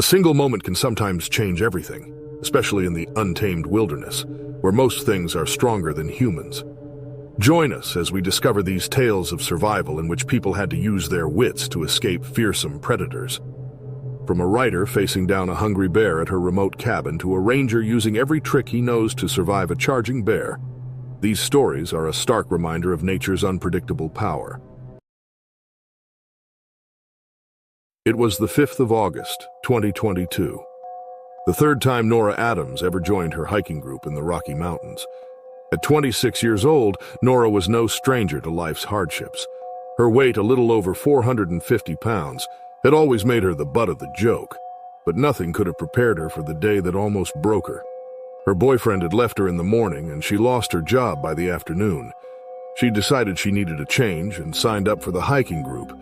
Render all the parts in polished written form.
A single moment can sometimes change everything, especially in the untamed wilderness, where most things are stronger than humans. Join us as we discover these tales of survival in which people had to use their wits to escape fearsome predators. From a writer facing down a hungry bear at her remote cabin to a ranger using every trick he knows to survive a charging bear, these stories are a stark reminder of nature's unpredictable power. It was the 5th of August, 2022. The third time Nora Adams ever joined her hiking group in the Rocky Mountains. At 26 years old, Nora was no stranger to life's hardships. Her weight, a little over 450 pounds, had always made her the butt of the joke, but nothing could have prepared her for the day that almost broke her. Her boyfriend had left her in the morning, and she lost her job by the afternoon. She decided she needed a change and signed up for the hiking group.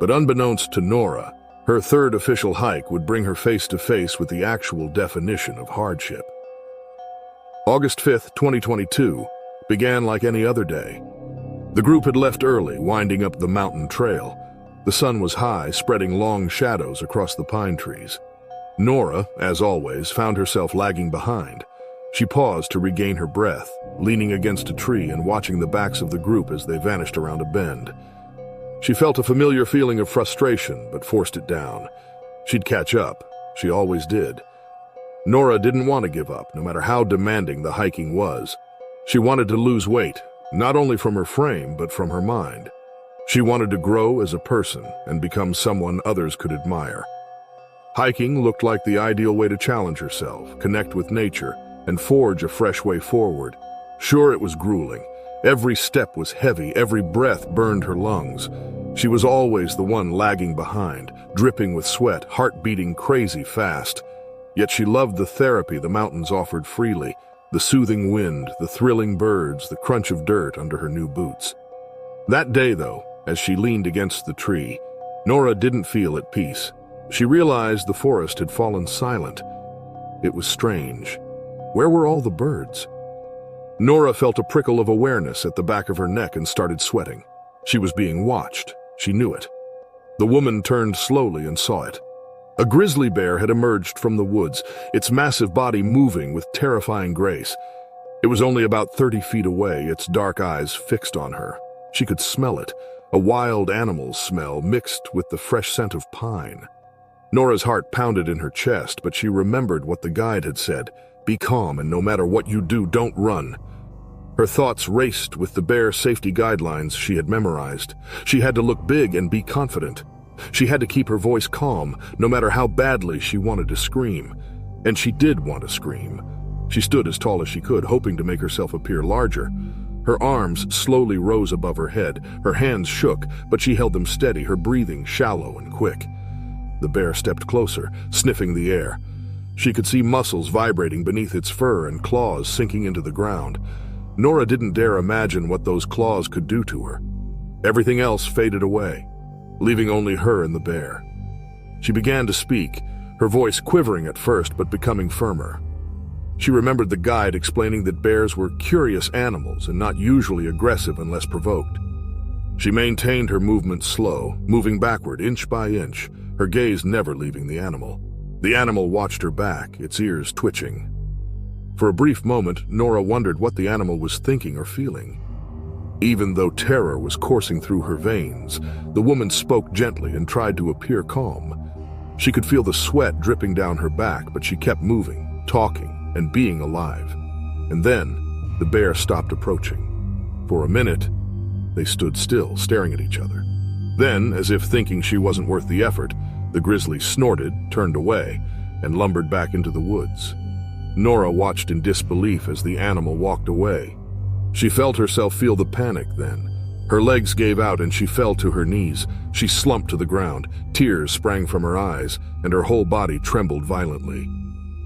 But unbeknownst to Nora, her third official hike would bring her face to face with the actual definition of hardship. August 5th, 2022, began like any other day. The group had left early, winding up the mountain trail. The sun was high, spreading long shadows across the pine trees. Nora, as always, found herself lagging behind. She paused to regain her breath, leaning against a tree and watching the backs of the group as they vanished around a bend. She felt a familiar feeling of frustration, but forced it down. She'd catch up. She always did. Nora didn't want to give up, no matter how demanding the hiking was. She wanted to lose weight, not only from her frame, but from her mind. She wanted to grow as a person and become someone others could admire. Hiking looked like the ideal way to challenge herself, connect with nature, and forge a fresh way forward. Sure, it was grueling. Every step was heavy, every breath burned her lungs. She was always the one lagging behind, dripping with sweat, heart beating crazy fast. Yet she loved the therapy the mountains offered freely, the soothing wind, the thrilling birds, the crunch of dirt under her new boots. That day, though, as she leaned against the tree, Nora didn't feel at peace. She realized the forest had fallen silent. It was strange. Where were all the birds? Nora felt a prickle of awareness at the back of her neck and started sweating. She was being watched. She knew it. The woman turned slowly and saw it. A grizzly bear had emerged from the woods, its massive body moving with terrifying grace. It was only about 30 feet away, its dark eyes fixed on her. She could smell it, a wild animal smell mixed with the fresh scent of pine. Nora's heart pounded in her chest, but she remembered what the guide had said. Be calm, and no matter what you do, don't run. Her thoughts raced with the bear safety guidelines she had memorized. She had to look big and be confident. She had to keep her voice calm, no matter how badly she wanted to scream. And she did want to scream. She stood as tall as she could, hoping to make herself appear larger. Her arms slowly rose above her head. Her hands shook, but she held them steady, her breathing shallow and quick. The bear stepped closer, sniffing the air. She could see muscles vibrating beneath its fur and claws sinking into the ground. Nora didn't dare imagine what those claws could do to her. Everything else faded away, leaving only her and the bear. She began to speak, her voice quivering at first but becoming firmer. She remembered the guide explaining that bears were curious animals and not usually aggressive unless provoked. She maintained her movement slow, moving backward inch by inch, her gaze never leaving the animal. The animal watched her back, its ears twitching. For a brief moment, Nora wondered what the animal was thinking or feeling. Even though terror was coursing through her veins, the woman spoke gently and tried to appear calm. She could feel the sweat dripping down her back, but she kept moving, talking, and being alive. And then, the bear stopped approaching. For a minute, they stood still, staring at each other. Then, as if thinking she wasn't worth the effort, the grizzly snorted, turned away, and lumbered back into the woods. Nora watched in disbelief as the animal walked away. She felt herself feel the panic then. Her legs gave out and she fell to her knees. She slumped to the ground. Tears sprang from her eyes, and her whole body trembled violently.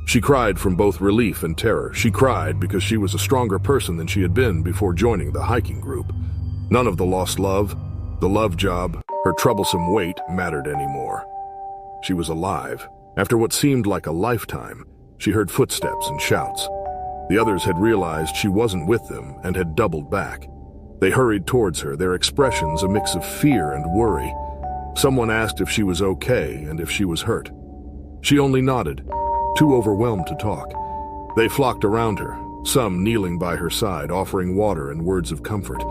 She cried from both relief and terror. She cried because she was a stronger person than she had been before joining the hiking group. None of the lost love, the love job, her troublesome weight mattered anymore. She was alive. After what seemed like a lifetime, she heard footsteps and shouts. The others had realized she wasn't with them and had doubled back. They hurried towards her, their expressions a mix of fear and worry. Someone asked if she was okay and if she was hurt. She only nodded, too overwhelmed to talk. They flocked around her, some kneeling by her side, offering water and words of comfort.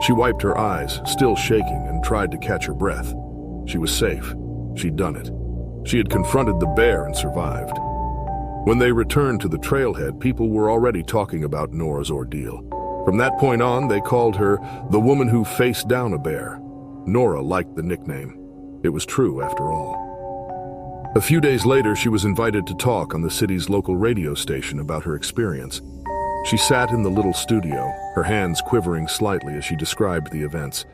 She wiped her eyes, still shaking, and tried to catch her breath. She was safe. She'd done it. She had confronted the bear and survived. When they returned to the trailhead, people were already talking about Nora's ordeal. From that point on, they called her the woman who faced down a bear. Nora liked the nickname. It was true, after all. A few days later, she was invited to talk on the city's local radio station about her experience. She sat in the little studio, her hands quivering slightly as she described the events.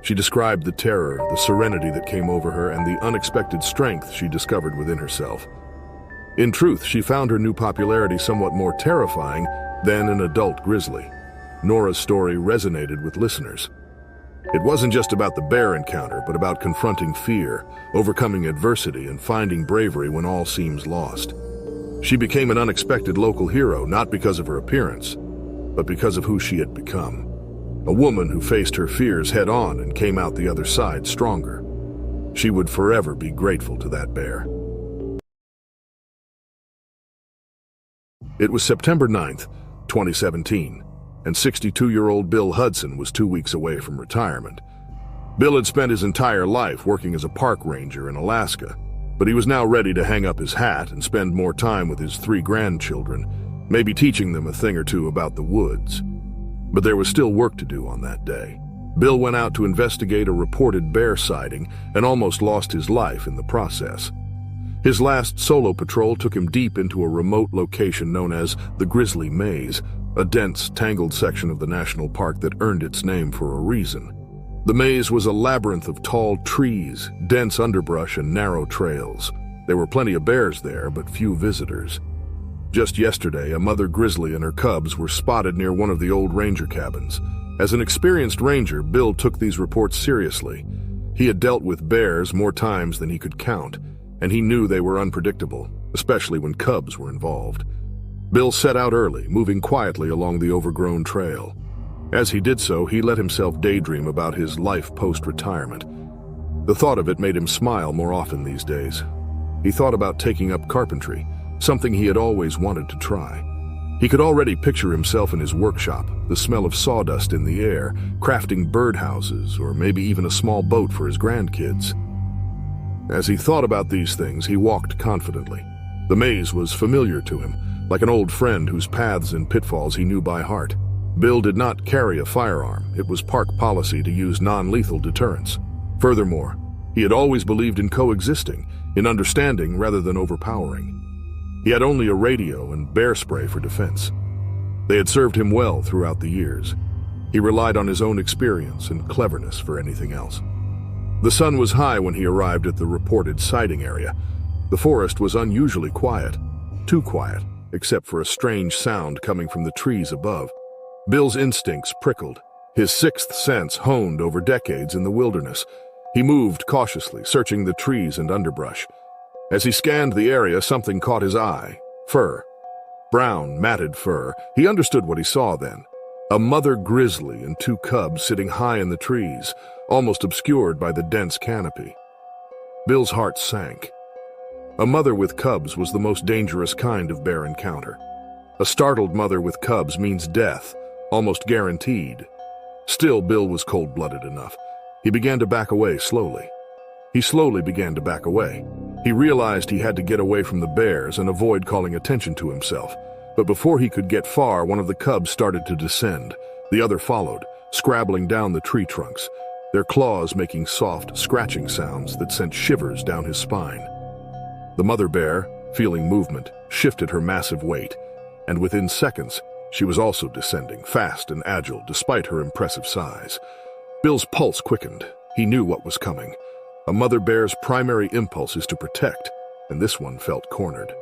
She described the terror, the serenity that came over her, and the unexpected strength she discovered within herself. In truth, she found her new popularity somewhat more terrifying than an adult grizzly. Nora's story resonated with listeners. It wasn't just about the bear encounter, but about confronting fear, overcoming adversity, and finding bravery when all seems lost. She became an unexpected local hero, not because of her appearance, but because of who she had become. A woman who faced her fears head-on and came out the other side stronger. She would forever be grateful to that bear. It was September 9th, 2017, and 62-year-old Bill Hudson was 2 weeks away from retirement. Bill had spent his entire life working as a park ranger in Alaska, but he was now ready to hang up his hat and spend more time with his 3 grandchildren, maybe teaching them a thing or two about the woods. But there was still work to do on that day. Bill went out to investigate a reported bear sighting and almost lost his life in the process. His last solo patrol took him deep into a remote location known as the Grizzly Maze, a dense, tangled section of the national park that earned its name for a reason. The maze was a labyrinth of tall trees, dense underbrush, and narrow trails. There were plenty of bears there, but few visitors. Just yesterday, a mother grizzly and her cubs were spotted near one of the old ranger cabins. As an experienced ranger, Bill took these reports seriously. He had dealt with bears more times than he could count, and he knew they were unpredictable, especially when cubs were involved. Bill set out early, moving quietly along the overgrown trail. As he did so, he let himself daydream about his life post-retirement. The thought of it made him smile more often these days. He thought about taking up carpentry, something he had always wanted to try. He could already picture himself in his workshop, the smell of sawdust in the air, crafting birdhouses, or maybe even a small boat for his grandkids. As he thought about these things, he walked confidently. The maze was familiar to him, like an old friend whose paths and pitfalls he knew by heart. Bill did not carry a firearm. It was park policy to use non-lethal deterrence. Furthermore, he had always believed in coexisting, in understanding rather than overpowering. He had only a radio and bear spray for defense. They had served him well throughout the years. He relied on his own experience and cleverness for anything else. The sun was high when he arrived at the reported sighting area. The forest was unusually quiet, too quiet, except for a strange sound coming from the trees above. Bill's instincts prickled, his sixth sense honed over decades in the wilderness. He moved cautiously, searching the trees and underbrush. As he scanned the area, something caught his eye. Fur. Brown, matted fur. He understood what he saw then. A mother grizzly and 2 cubs sitting high in the trees, almost obscured by the dense canopy. Bill's heart sank. A mother with cubs was the most dangerous kind of bear encounter. A startled mother with cubs means death, almost guaranteed. Still, Bill was cold-blooded enough. He began to back away slowly. He slowly began to back away. He realized he had to get away from the bears and avoid calling attention to himself. But before he could get far, one of the cubs started to descend. The other followed, scrabbling down the tree trunks, their claws making soft, scratching sounds that sent shivers down his spine. The mother bear, feeling movement, shifted her massive weight, and within seconds, she was also descending, fast and agile despite her impressive size. Bill's pulse quickened. He knew what was coming. A mother bear's primary impulse is to protect, and this one felt cornered.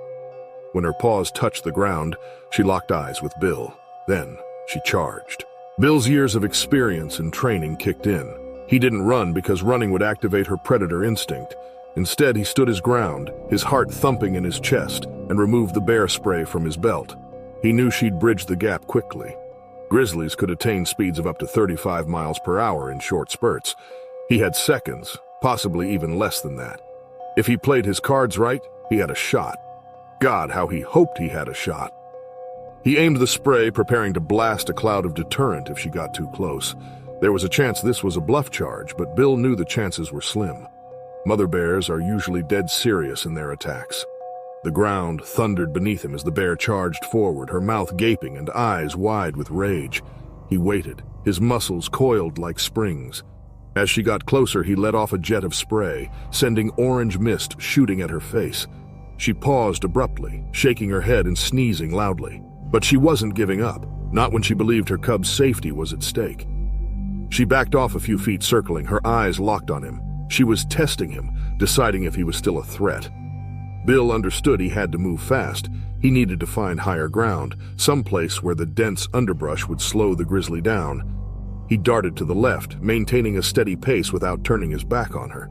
When her paws touched the ground, she locked eyes with Bill. Then, she charged. Bill's years of experience and training kicked in. He didn't run because running would activate her predator instinct. Instead, he stood his ground, his heart thumping in his chest, and removed the bear spray from his belt. He knew she'd bridge the gap quickly. Grizzlies could attain speeds of up to 35 miles per hour in short spurts. He had seconds, possibly even less than that. If he played his cards right, He had a shot. God, how he hoped he had a shot. He aimed the spray, preparing to blast a cloud of deterrent if she got too close. There was a chance this was a bluff charge, but Bill knew the chances were slim. Mother bears are usually dead serious in their attacks. The ground thundered beneath him as the bear charged forward, her mouth gaping and eyes wide with rage. He waited, his muscles coiled like springs. As she got closer, he let off a jet of spray, sending orange mist shooting at her face. She paused abruptly, shaking her head and sneezing loudly. But she wasn't giving up, not when she believed her cub's safety was at stake. She backed off a few feet, circling, her eyes locked on him. She was testing him, deciding if he was still a threat. Bill understood he had to move fast. He needed to find higher ground, someplace where the dense underbrush would slow the grizzly down. He darted to the left, maintaining a steady pace without turning his back on her.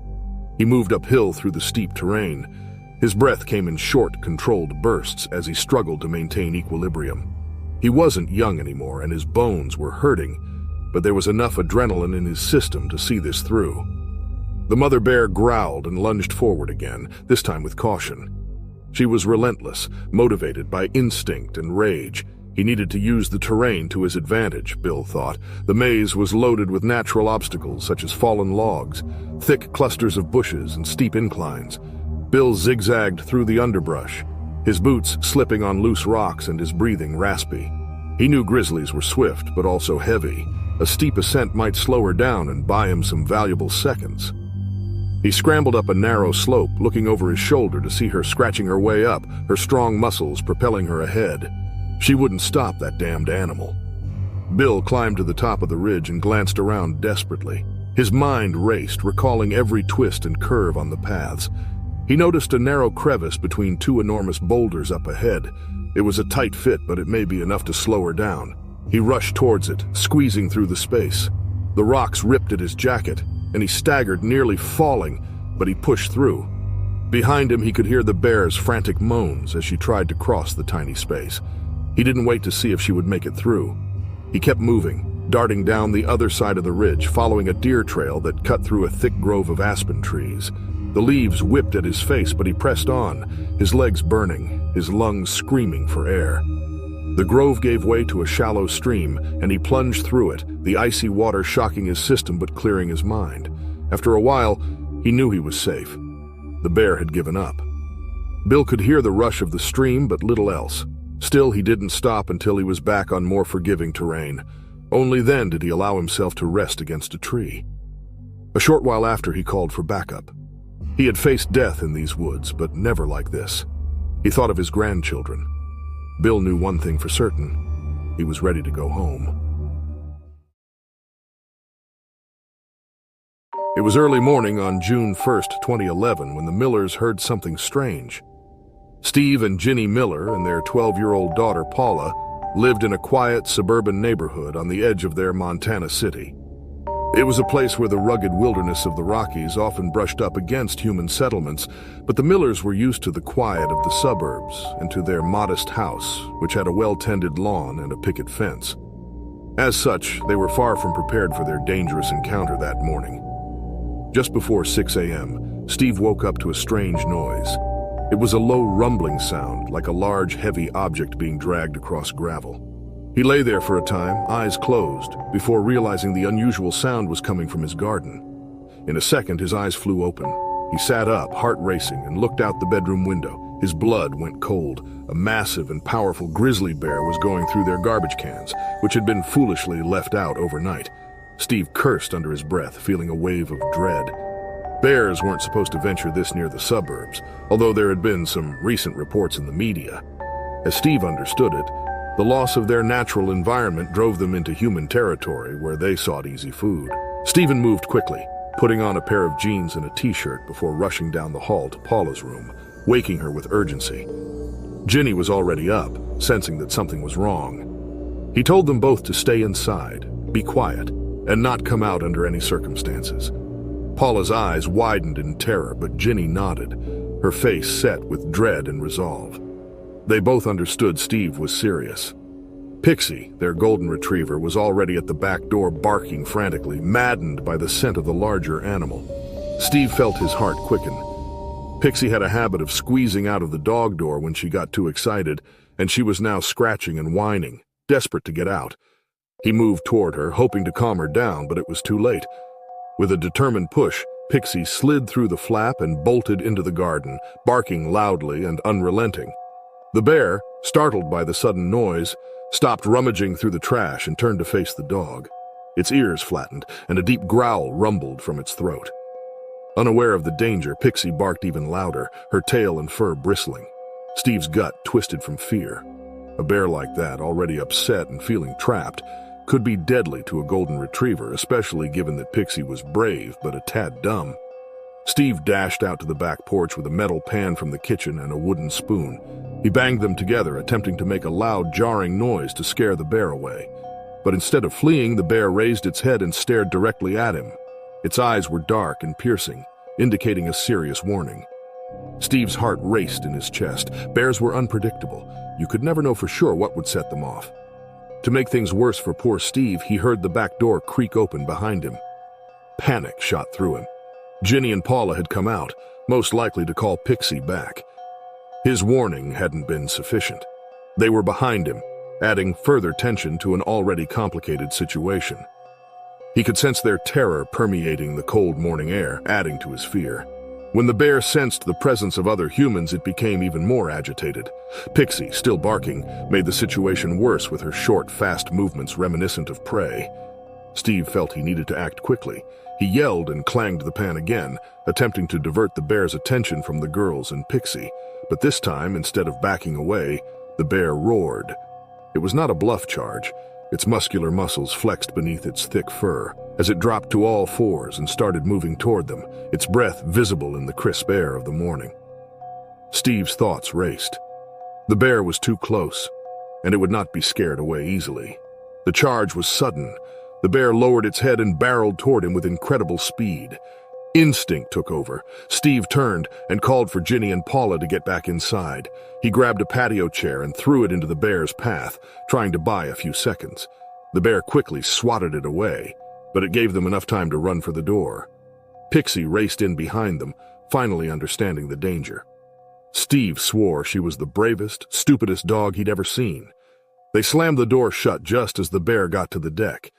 He moved uphill through the steep terrain. His breath came in short, controlled bursts as he struggled to maintain equilibrium. He wasn't young anymore, and his bones were hurting, but there was enough adrenaline in his system to see this through. The mother bear growled and lunged forward again, this time with caution. She was relentless, motivated by instinct and rage. He needed to use the terrain to his advantage, Bill thought. The maze was loaded with natural obstacles such as fallen logs, thick clusters of bushes, and steep inclines. Bill zigzagged through the underbrush, his boots slipping on loose rocks and his breathing raspy. He knew grizzlies were swift, but also heavy. A steep ascent might slow her down and buy him some valuable seconds. He scrambled up a narrow slope, looking over his shoulder to see her scratching her way up, her strong muscles propelling her ahead. She wouldn't stop, that damned animal. Bill climbed to the top of the ridge and glanced around desperately. His mind raced, recalling every twist and curve on the paths. He noticed a narrow crevice between two enormous boulders up ahead. It was a tight fit, but it may be enough to slow her down. He rushed towards it, squeezing through the space. The rocks ripped at his jacket, and he staggered, nearly falling, but he pushed through. Behind him, he could hear the bear's frantic moans as she tried to cross the tiny space. He didn't wait to see if she would make it through. He kept moving, darting down the other side of the ridge, following a deer trail that cut through a thick grove of aspen trees. The leaves whipped at his face, but he pressed on, his legs burning, his lungs screaming for air. The grove gave way to a shallow stream, and he plunged through it, the icy water shocking his system but clearing his mind. After a while, he knew he was safe. The bear had given up. Bill could hear the rush of the stream, but little else. Still, he didn't stop until he was back on more forgiving terrain. Only then did he allow himself to rest against a tree. A short while after, he called for backup. He had faced death in these woods, but never like this. He thought of his grandchildren. Bill knew one thing for certain. He was ready to go home. It was early morning on June 1st, 2011, when the Millers heard something strange. Steve and Ginny Miller and their 12-year-old daughter Paula lived in a quiet suburban neighborhood on the edge of their Montana city. It was a place where the rugged wilderness of the Rockies often brushed up against human settlements, but the Millers were used to the quiet of the suburbs and to their modest house, which had a well-tended lawn and a picket fence. As such, they were far from prepared for their dangerous encounter that morning. Just before 6 a.m., Steve woke up to a strange noise. It was a low rumbling sound, like a large, heavy object being dragged across gravel. He lay there for a time, eyes closed, before realizing the unusual sound was coming from his garden. In a second, his eyes flew open. He sat up, heart racing, and looked out the bedroom window. His blood went cold. A massive and powerful grizzly bear was going through their garbage cans, which had been foolishly left out overnight. Steve cursed under his breath, feeling a wave of dread. Bears weren't supposed to venture this near the suburbs, although there had been some recent reports in the media. As Steve understood it, the loss of their natural environment drove them into human territory where they sought easy food. Stephen moved quickly, putting on a pair of jeans and a t-shirt before rushing down the hall to Paula's room, waking her with urgency. Ginny was already up, sensing that something was wrong. He told them both to stay inside, be quiet, and not come out under any circumstances. Paula's eyes widened in terror, but Ginny nodded, her face set with dread and resolve. They both understood Steve was serious. Pixie, their golden retriever, was already at the back door barking frantically, maddened by the scent of the larger animal. Steve felt his heart quicken. Pixie had a habit of squeezing out of the dog door when she got too excited, and she was now scratching and whining, desperate to get out. He moved toward her, hoping to calm her down, but it was too late. With a determined push, Pixie slid through the flap and bolted into the garden, barking loudly and unrelenting. The bear, startled by the sudden noise, stopped rummaging through the trash and turned to face the dog. Its ears flattened, and a deep growl rumbled from its throat. Unaware of the danger, Pixie barked even louder, her tail and fur bristling. Steve's gut twisted from fear. A bear like that, already upset and feeling trapped, could be deadly to a golden retriever, especially given that Pixie was brave but a tad dumb. Steve dashed out to the back porch with a metal pan from the kitchen and a wooden spoon. He banged them together, attempting to make a loud, jarring noise to scare the bear away. But instead of fleeing, the bear raised its head and stared directly at him. Its eyes were dark and piercing, indicating a serious warning. Steve's heart raced in his chest. Bears were unpredictable. You could never know for sure what would set them off. To make things worse for poor Steve, he heard the back door creak open behind him. Panic shot through him. Ginny and Paula had come out, most likely to call Pixie back. His warning hadn't been sufficient. They were behind him, adding further tension to an already complicated situation. He could sense their terror permeating the cold morning air, adding to his fear. When the bear sensed the presence of other humans, it became even more agitated. Pixie, still barking, made the situation worse with her short, fast movements reminiscent of prey. Steve felt he needed to act quickly. He yelled and clanged the pan again, attempting to divert the bear's attention from the girls and Pixie. But this time, instead of backing away, the bear roared. It was not a bluff charge. Its muscular muscles flexed beneath its thick fur as it dropped to all fours and started moving toward them, its breath visible in the crisp air of the morning. Steve's thoughts raced. The bear was too close, and it would not be scared away easily. The charge was sudden. The bear lowered its head and barreled toward him with incredible speed. Instinct took over. Steve turned and called for Ginny and Paula to get back inside. He grabbed a patio chair and threw it into the bear's path, trying to buy a few seconds. The bear quickly swatted it away, but it gave them enough time to run for the door. Pixie raced in behind them, finally understanding the danger. Steve swore she was the bravest, stupidest dog he'd ever seen. They slammed the door shut just as the bear got to the deck.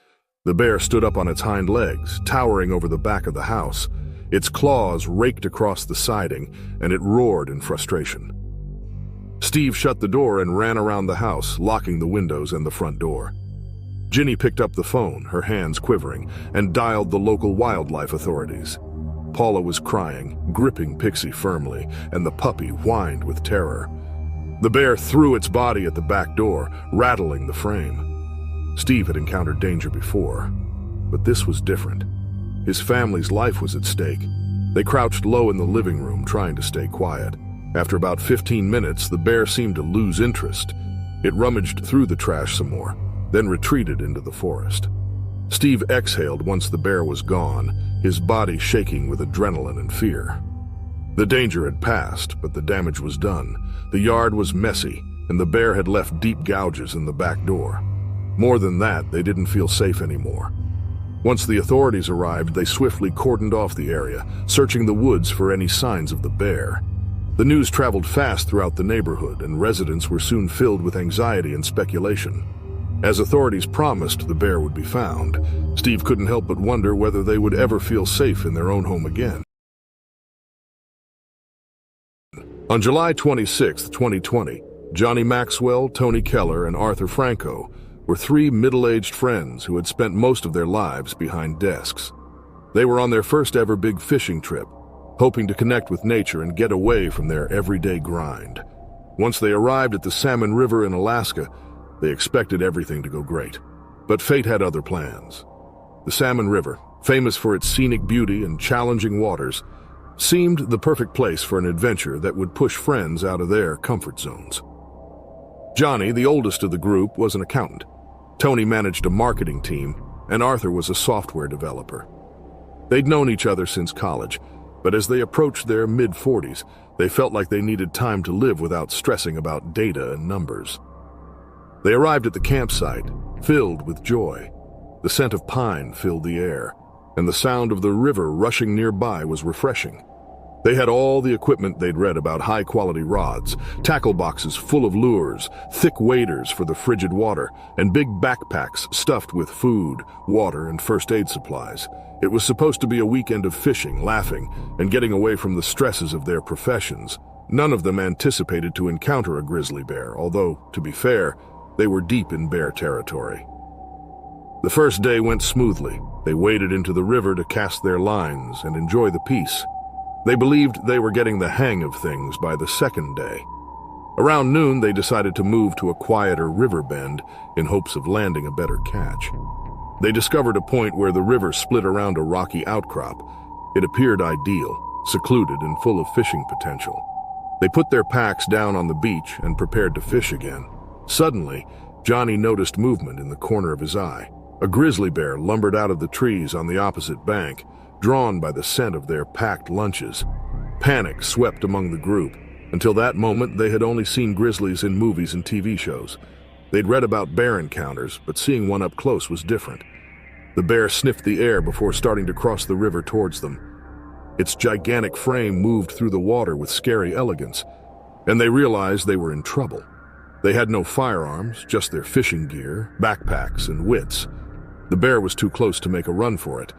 The bear stood up on its hind legs, towering over the back of the house. Its claws raked across the siding, and it roared in frustration. Steve shut the door and ran around the house, locking the windows and the front door. Ginny picked up the phone, her hands quivering, and dialed the local wildlife authorities. Paula was crying, gripping Pixie firmly, and the puppy whined with terror. The bear threw its body at the back door, rattling the frame. Steve had encountered danger before, but this was different. His family's life was at stake. They crouched low in the living room, trying to stay quiet. After about 15 minutes, the bear seemed to lose interest. It rummaged through the trash some more, then retreated into the forest. Steve exhaled once the bear was gone, his body shaking with adrenaline and fear. The danger had passed, but the damage was done. The yard was messy, and the bear had left deep gouges in the back door. More than that, they didn't feel safe anymore. Once the authorities arrived, they swiftly cordoned off the area, searching the woods for any signs of the bear. The news traveled fast throughout the neighborhood, and residents were soon filled with anxiety and speculation. As authorities promised the bear would be found, Steve couldn't help but wonder whether they would ever feel safe in their own home again. On July 26, 2020, Johnny Maxwell, Tony Keller, and Arthur Franco were three middle-aged friends who had spent most of their lives behind desks. They were on their first ever big fishing trip, hoping to connect with nature and get away from their everyday grind. Once they arrived at the Salmon River in Alaska, they expected everything to go great. But fate had other plans. The Salmon River, famous for its scenic beauty and challenging waters, seemed the perfect place for an adventure that would push friends out of their comfort zones. Johnny, the oldest of the group, was an accountant. Tony managed a marketing team, and Arthur was a software developer. They'd known each other since college, but as they approached their mid-40s, they felt like they needed time to live without stressing about data and numbers. They arrived at the campsite, filled with joy. The scent of pine filled the air, and the sound of the river rushing nearby was refreshing. They had all the equipment they'd read about: high-quality rods, tackle boxes full of lures, thick waders for the frigid water, and big backpacks stuffed with food, water, and first aid supplies. It was supposed to be a weekend of fishing, laughing, and getting away from the stresses of their professions. None of them anticipated to encounter a grizzly bear, although, to be fair, they were deep in bear territory. The first day went smoothly. They waded into the river to cast their lines and enjoy the peace. They believed they were getting the hang of things by the second day. Around noon, they decided to move to a quieter river bend in hopes of landing a better catch. They discovered a point where the river split around a rocky outcrop. It appeared ideal, secluded and full of fishing potential. They put their packs down on the beach and prepared to fish again. Suddenly, Johnny noticed movement in the corner of his eye. A grizzly bear lumbered out of the trees on the opposite bank, drawn by the scent of their packed lunches. Panic swept among the group. Until that moment, they had only seen grizzlies in movies and TV shows. They'd read about bear encounters, but seeing one up close was different. The bear sniffed the air before starting to cross the river towards them. Its gigantic frame moved through the water with scary elegance, and they realized they were in trouble. They had no firearms, just their fishing gear, backpacks, and wits. The bear was too close to make a run for it.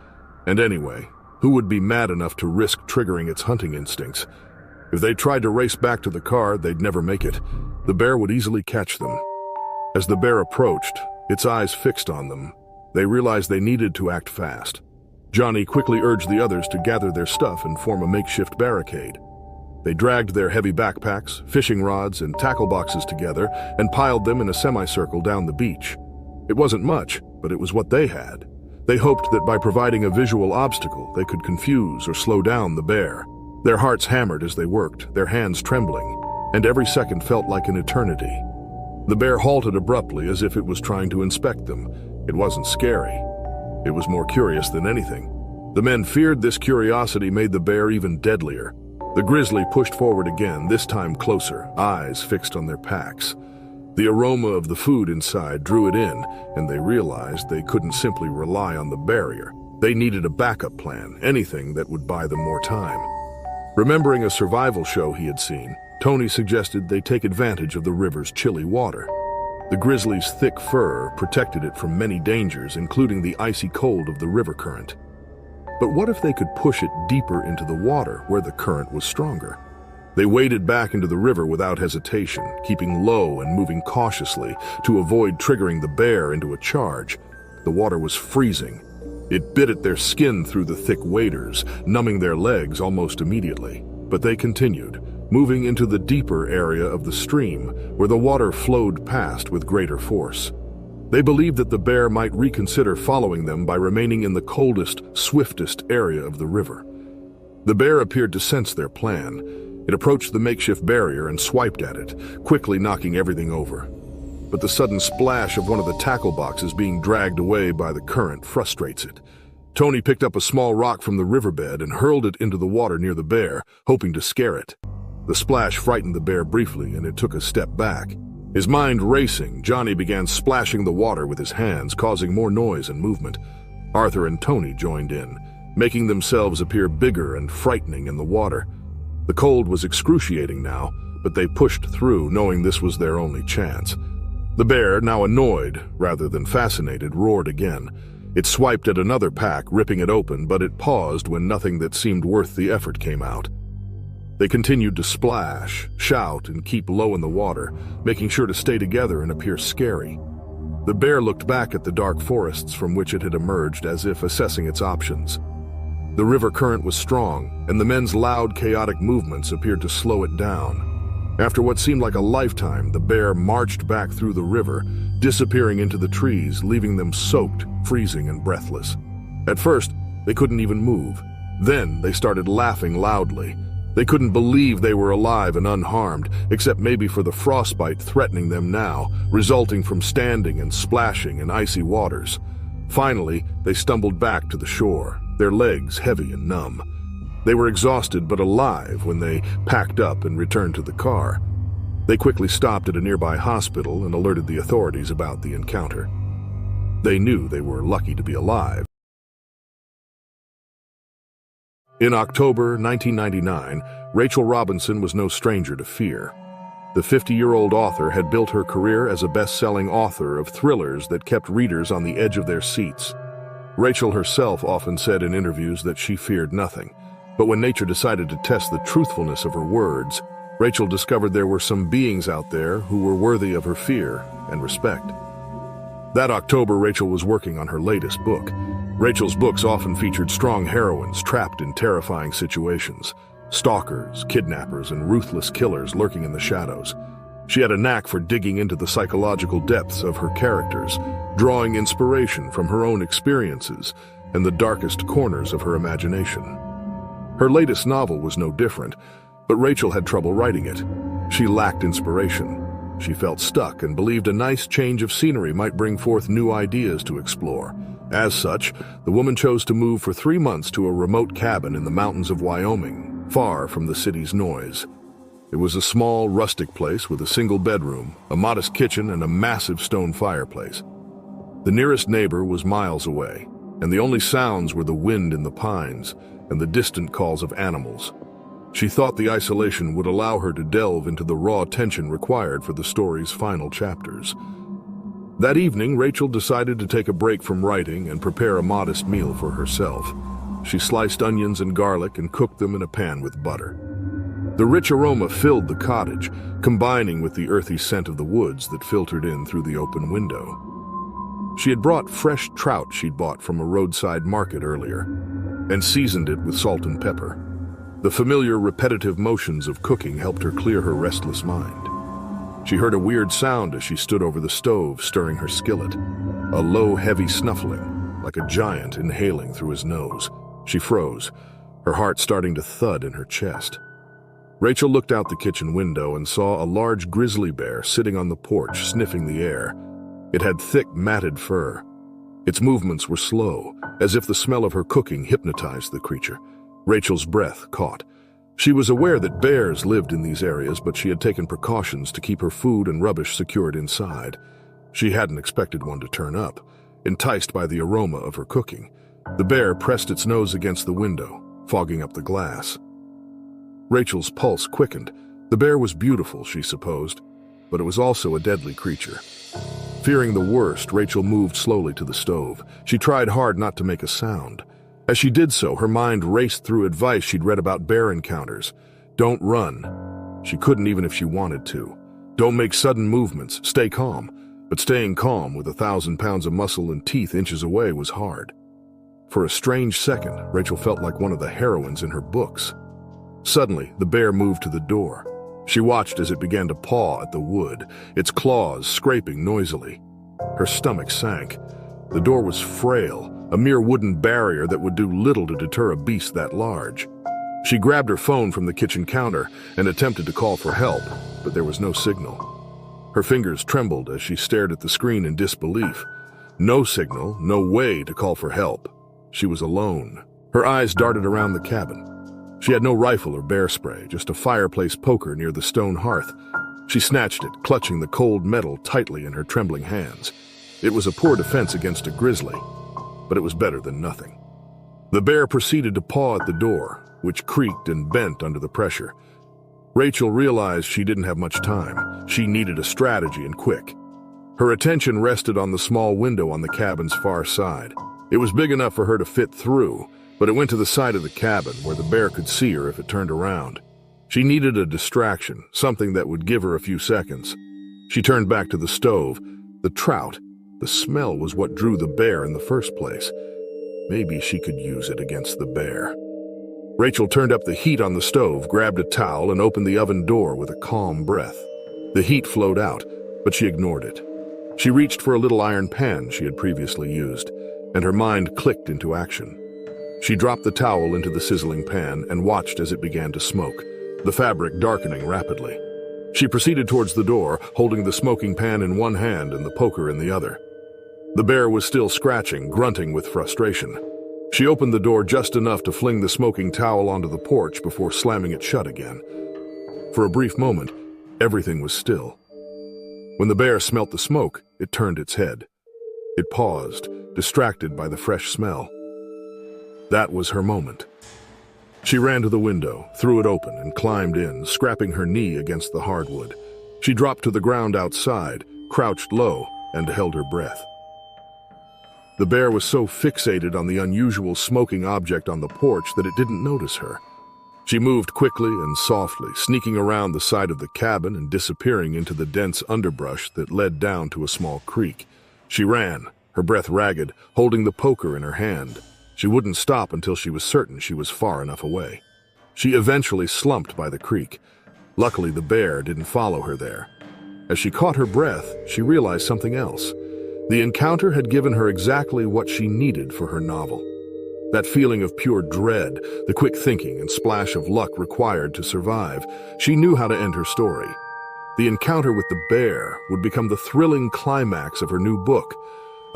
And anyway, who would be mad enough to risk triggering its hunting instincts? If they tried to race back to the car, they'd never make it. The bear would easily catch them. As the bear approached, its eyes fixed on them, they realized they needed to act fast. Johnny quickly urged the others to gather their stuff and form a makeshift barricade. They dragged their heavy backpacks, fishing rods, and tackle boxes together and piled them in a semicircle down the beach. It wasn't much, but it was what they had. They hoped that by providing a visual obstacle, they could confuse or slow down the bear. Their hearts hammered as they worked, their hands trembling, and every second felt like an eternity. The bear halted abruptly as if it was trying to inspect them. It wasn't scary. It was more curious than anything. The men feared this curiosity made the bear even deadlier. The grizzly pushed forward again, this time closer, eyes fixed on their packs. The aroma of the food inside drew it in, and they realized they couldn't simply rely on the barrier. They needed a backup plan, anything that would buy them more time. Remembering a survival show he had seen, Tony suggested they take advantage of the river's chilly water. The grizzly's thick fur protected it from many dangers, including the icy cold of the river current. But what if they could push it deeper into the water where the current was stronger? They waded back into the river without hesitation, keeping low and moving cautiously to avoid triggering the bear into a charge. The water was freezing. It bit at their skin through the thick waders, numbing their legs almost immediately. But they continued, moving into the deeper area of the stream, where the water flowed past with greater force. They believed that the bear might reconsider following them by remaining in the coldest, swiftest area of the river. The bear appeared to sense their plan. It approached the makeshift barrier and swiped at it, quickly knocking everything over. But the sudden splash of one of the tackle boxes being dragged away by the current frustrates it. Tony picked up a small rock from the riverbed and hurled it into the water near the bear, hoping to scare it. The splash frightened the bear briefly, and it took a step back. His mind racing, Johnny began splashing the water with his hands, causing more noise and movement. Arthur and Tony joined in, making themselves appear bigger and frightening in the water. The cold was excruciating now, but they pushed through, knowing this was their only chance. The bear, now annoyed rather than fascinated, roared again. It swiped at another pack, ripping it open, but it paused when nothing that seemed worth the effort came out. They continued to splash, shout, and keep low in the water, making sure to stay together and appear scary. The bear looked back at the dark forests from which it had emerged, as if assessing its options. The river current was strong, and the men's loud, chaotic movements appeared to slow it down. After what seemed like a lifetime, the bear marched back through the river, disappearing into the trees, leaving them soaked, freezing, and breathless. At first, they couldn't even move. Then they started laughing loudly. They couldn't believe they were alive and unharmed, except maybe for the frostbite threatening them now, resulting from standing and splashing in icy waters. Finally, they stumbled back to the shore, their legs heavy and numb. They were exhausted but alive when they packed up and returned to the car. They quickly stopped at a nearby hospital and alerted the authorities about the encounter. They knew they were lucky to be alive. In October 1999, Rachel Robinson was no stranger to fear. The 50-year-old author had built her career as a best-selling author of thrillers that kept readers on the edge of their seats. Rachel herself often said in interviews that she feared nothing. But when nature decided to test the truthfulness of her words, Rachel discovered there were some beings out there who were worthy of her fear and respect. That October, Rachel was working on her latest book. Rachel's books often featured strong heroines trapped in terrifying situations. Stalkers, kidnappers, and ruthless killers lurking in the shadows. She had a knack for digging into the psychological depths of her characters, drawing inspiration from her own experiences and the darkest corners of her imagination. Her latest novel was no different, but Rachel had trouble writing it. She lacked inspiration. She felt stuck and believed a nice change of scenery might bring forth new ideas to explore. As such, the woman chose to move for 3 months to a remote cabin in the mountains of Wyoming, far from the city's noise. It was a small, rustic place with a single bedroom, a modest kitchen, and a massive stone fireplace. The nearest neighbor was miles away, and the only sounds were the wind in the pines and the distant calls of animals. She thought the isolation would allow her to delve into the raw tension required for the story's final chapters. That evening, Rachel decided to take a break from writing and prepare a modest meal for herself. She sliced onions and garlic and cooked them in a pan with butter. The rich aroma filled the cottage, combining with the earthy scent of the woods that filtered in through the open window. She had brought fresh trout she'd bought from a roadside market earlier and seasoned it with salt and pepper. The familiar, repetitive motions of cooking helped her clear her restless mind. She heard a weird sound as she stood over the stove, stirring her skillet. A low, heavy snuffling, like a giant inhaling through his nose. She froze, her heart starting to thud in her chest. Rachel looked out the kitchen window and saw a large grizzly bear sitting on the porch, sniffing the air. It had thick, matted fur. Its movements were slow, as if the smell of her cooking hypnotized the creature. Rachel's breath caught. She was aware that bears lived in these areas, but she had taken precautions to keep her food and rubbish secured inside. She hadn't expected one to turn up. Enticed by the aroma of her cooking, the bear pressed its nose against the window, fogging up the glass. Rachel's pulse quickened. The bear was beautiful, she supposed, but it was also a deadly creature. Fearing the worst, Rachel moved slowly to the stove. She tried hard not to make a sound. As she did so, her mind raced through advice she'd read about bear encounters. Don't run. She couldn't even if she wanted to. Don't make sudden movements. Stay calm. But staying calm with 1,000 pounds of muscle and teeth inches away was hard. For a strange second, Rachel felt like one of the heroines in her books. Suddenly, the bear moved to the door. She watched as it began to paw at the wood, its claws scraping noisily. Her stomach sank. The door was frail, a mere wooden barrier that would do little to deter a beast that large. She grabbed her phone from the kitchen counter and attempted to call for help, but there was no signal. Her fingers trembled as she stared at the screen in disbelief. No signal, no way to call for help. She was alone. Her eyes darted around the cabin. She had no rifle or bear spray, just a fireplace poker near the stone hearth. She snatched it, clutching the cold metal tightly in her trembling hands. It was a poor defense against a grizzly, but it was better than nothing. The bear proceeded to paw at the door, which creaked and bent under the pressure. Rachel realized she didn't have much time. She needed a strategy, and quick. Her attention rested on the small window on the cabin's far side. It was big enough for her to fit through, but it went to the side of the cabin where the bear could see her if it turned around. She needed a distraction, something that would give her a few seconds. She turned back to the stove. The trout, the smell was what drew the bear in the first place. Maybe she could use it against the bear. Rachel turned up the heat on the stove, grabbed a towel, and opened the oven door with a calm breath. The heat flowed out, but she ignored it. She reached for a little iron pan she had previously used, and her mind clicked into action. She dropped the towel into the sizzling pan and watched as it began to smoke, the fabric darkening rapidly. She proceeded towards the door, holding the smoking pan in one hand and the poker in the other. The bear was still scratching, grunting with frustration. She opened the door just enough to fling the smoking towel onto the porch before slamming it shut again. For a brief moment, everything was still. When the bear smelt the smoke, it turned its head. It paused, distracted by the fresh smell. That was her moment. She ran to the window, threw it open, and climbed in, scraping her knee against the hardwood. She dropped to the ground outside, crouched low, and held her breath. The bear was so fixated on the unusual smoking object on the porch that it didn't notice her. She moved quickly and softly, sneaking around the side of the cabin and disappearing into the dense underbrush that led down to a small creek. She ran, her breath ragged, holding the poker in her hand. She wouldn't stop until she was certain she was far enough away. She eventually slumped by the creek. Luckily, the bear didn't follow her there. As she caught her breath, she realized something else. The encounter had given her exactly what she needed for her novel. That feeling of pure dread, the quick thinking and splash of luck required to survive. She knew how to end her story. The encounter with the bear would become the thrilling climax of her new book,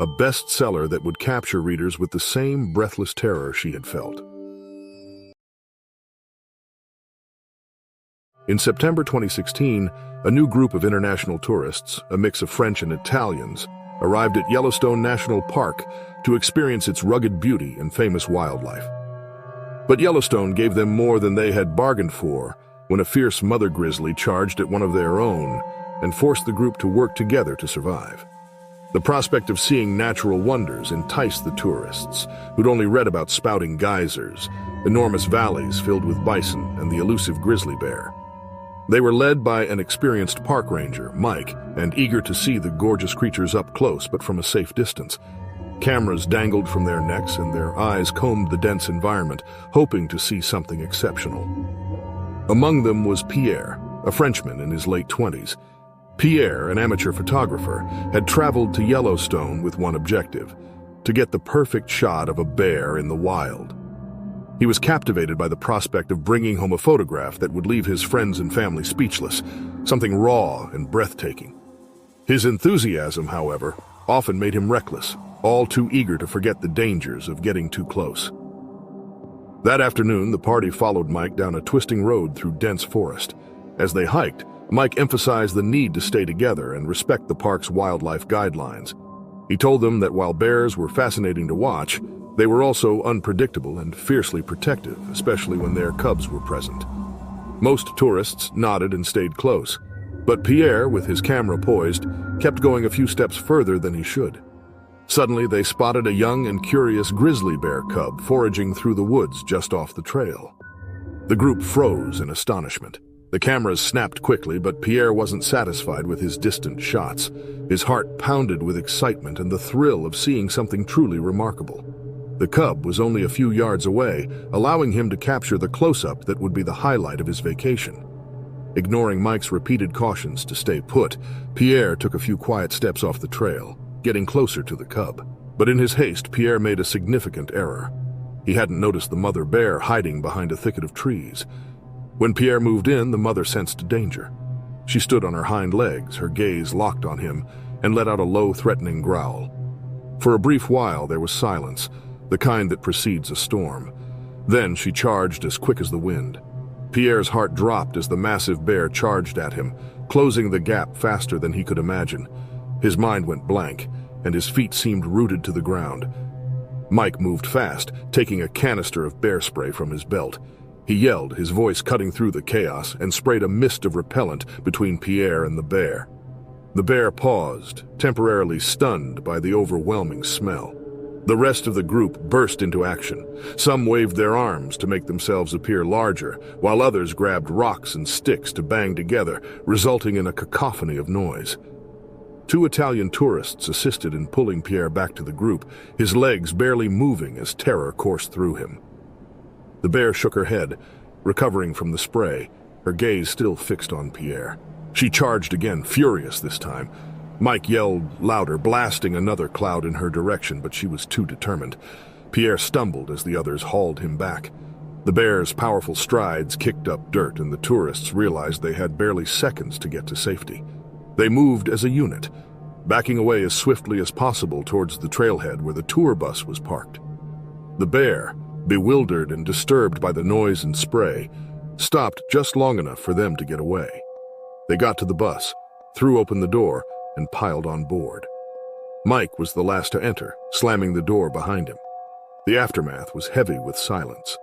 a bestseller that would capture readers with the same breathless terror she had felt. In September 2016, a new group of international tourists, a mix of French and Italians, arrived at Yellowstone National Park to experience its rugged beauty and famous wildlife. But Yellowstone gave them more than they had bargained for when a fierce mother grizzly charged at one of their own and forced the group to work together to survive. The prospect of seeing natural wonders enticed the tourists, who'd only read about spouting geysers, enormous valleys filled with bison, and the elusive grizzly bear. They were led by an experienced park ranger, Mike, and eager to see the gorgeous creatures up close but from a safe distance. Cameras dangled from their necks and their eyes combed the dense environment, hoping to see something exceptional. Among them was Pierre, a Frenchman in his late 20s. Pierre, an amateur photographer, had traveled to Yellowstone with one objective: to get the perfect shot of a bear in the wild. He was captivated by the prospect of bringing home a photograph that would leave his friends and family speechless, something raw and breathtaking. His enthusiasm, however, often made him reckless, all too eager to forget the dangers of getting too close. That afternoon, the party followed Mike down a twisting road through dense forest. As they hiked, Mike emphasized the need to stay together and respect the park's wildlife guidelines. He told them that while bears were fascinating to watch, they were also unpredictable and fiercely protective, especially when their cubs were present. Most tourists nodded and stayed close, but Pierre, with his camera poised, kept going a few steps further than he should. Suddenly, they spotted a young and curious grizzly bear cub foraging through the woods just off the trail. The group froze in astonishment. The cameras snapped quickly, but Pierre wasn't satisfied with his distant shots. His heart pounded with excitement and the thrill of seeing something truly remarkable. The cub was only a few yards away, allowing him to capture the close-up that would be the highlight of his vacation. Ignoring Mike's repeated cautions to stay put, Pierre took a few quiet steps off the trail, getting closer to the cub. But in his haste, Pierre made a significant error. He hadn't noticed the mother bear hiding behind a thicket of trees. When Pierre moved in, the mother sensed danger. She stood on her hind legs, her gaze locked on him, and let out a low, threatening growl. For a brief while, there was silence, the kind that precedes a storm. Then she charged as quick as the wind. Pierre's heart dropped as the massive bear charged at him, closing the gap faster than he could imagine. His mind went blank, and his feet seemed rooted to the ground. Mike moved fast, taking a canister of bear spray from his belt. He yelled, his voice cutting through the chaos, and sprayed a mist of repellent between Pierre and the bear. The bear paused, temporarily stunned by the overwhelming smell. The rest of the group burst into action. Some waved their arms to make themselves appear larger, while others grabbed rocks and sticks to bang together, resulting in a cacophony of noise. 2 Italian tourists assisted in pulling Pierre back to the group, his legs barely moving as terror coursed through him. The bear shook her head, recovering from the spray, her gaze still fixed on Pierre. She charged again, furious this time. Mike yelled louder, blasting another cloud in her direction, but she was too determined. Pierre stumbled as the others hauled him back. The bear's powerful strides kicked up dirt, and the tourists realized they had barely seconds to get to safety. They moved as a unit, backing away as swiftly as possible towards the trailhead where the tour bus was parked. The bear, bewildered and disturbed by the noise and spray, stopped just long enough for them to get away. They got to the bus, threw open the door, and piled on board. Mike was the last to enter, slamming the door behind him. The aftermath was heavy with silence.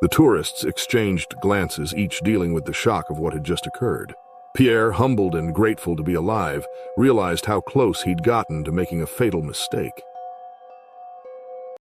The tourists exchanged glances, each dealing with the shock of what had just occurred. Pierre, humbled and grateful to be alive, realized how close he'd gotten to making a fatal mistake.